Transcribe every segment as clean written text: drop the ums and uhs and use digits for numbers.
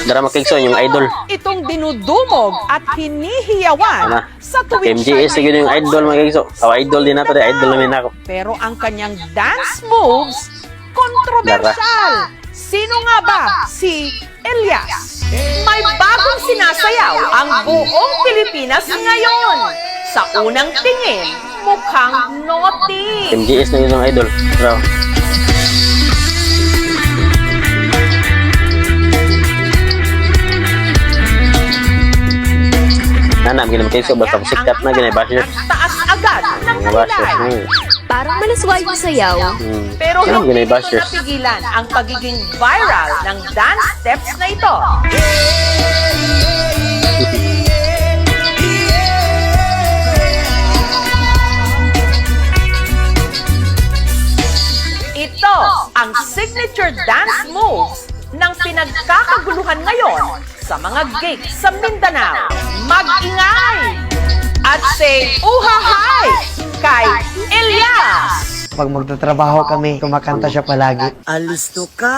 Drama Kingson, yung idol. Itong dinudumog at hinihiyawan sa tuwing MGS siya'y siguro yung idol mga kingso. Idol din nato, idol namin ako. Pero ang kanyang dance moves, kontrobersyal. Sino nga ba si Elias? May bagong sinasayaw ang buong Pilipinas ngayon. Sa unang tingin, mukhang naughty. MGS na yun yung idol. Bro. Nanam, ginam kayo so, basta sikat na ginay basher. Taas agad ng Mga basher. nilay. Parang malasway yung sayaw. Pero Yan, hindi ginay nito bashers. napigilan ang pagiging viral ng dance steps na ito. Ito ang signature dance moves ng pinagkakaguluhan ngayon sa mga gigs sa Mindanao. Mag-ingay at say uhahay kay Elias! Pag magtatrabaho kami, kumakanta siya palagi. Alisto ka!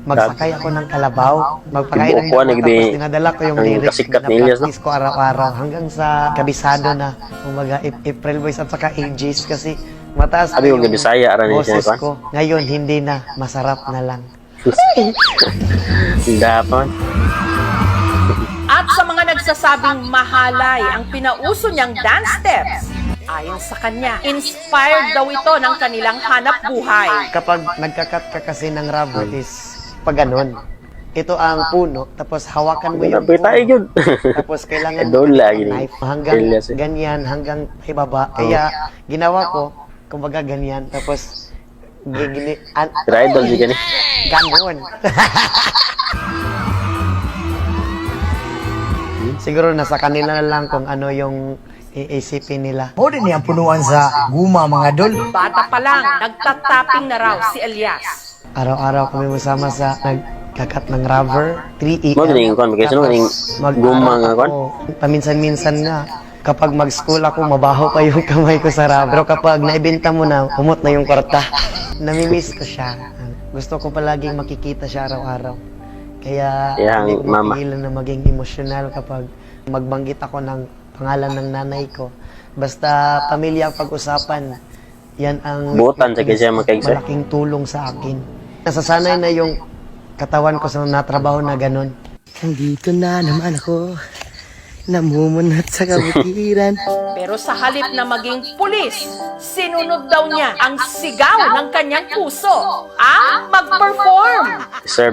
Magsakay ako ng kalabaw, magpakain ng Ibukuan, tapos nagdi- dinadala ko yung ang lyrics kasikat na ni Elias, no? practice ko araw-araw hanggang sa kabisado na. Kumbaga, April Boys at saka AGs kasi mataas Sabi ko, Bisaya, ara niya boses siya, ko. Ngayon, hindi na. Masarap na lang. Dapat. At sa mga nagsasabing mahalay ang pinauso niyang dance steps, ayon sa kanya, inspired daw ito ng kanilang hanap buhay. Kapag nagkakat ka kasi ng rubber is pag ganun. Ito ang puno, tapos hawakan mo yung Napay tayo yun. Tapos kailangan Idol lagi ni knife hanggang Elias, eh. ganyan, hanggang ibaba. Kaya ginawa ko, kumbaga ganyan. Tapos Pero idol di gani. ganon. Siguro nasa kanila na lang kung ano yung iisipin nila. O din yung punuan sa guma mga dol. Bata pa lang, nagtatapping na raw si Elias. Araw-araw kami masama sa nagkakat ng rubber, 3 Mo din kon kasi no ning guma nga kon. Paminsan-minsan nga, kapag mag-school ako, mabaho pa yung kamay ko sa rubber. Pero kapag naibenta mo na, umot na yung kwarta. Namimiss ko siya. Gusto ko palaging makikita siya araw-araw. Kaya Yang hindi ko mama. mapigilan na maging emosyonal kapag magbanggit ako ng pangalan ng nanay ko. Basta pamilya ang pag-usapan, yan ang Buotan sa kaya mga kaigsoy. malaking tulong sa akin. Nasasanay na yung katawan ko sa natrabaho na ganun. Nandito na naman ako. Namumunat sa kabutiran. Pero sa halip na maging pulis, sinunod daw niya ang sigaw ng kanyang puso, ang mag-perform. Serve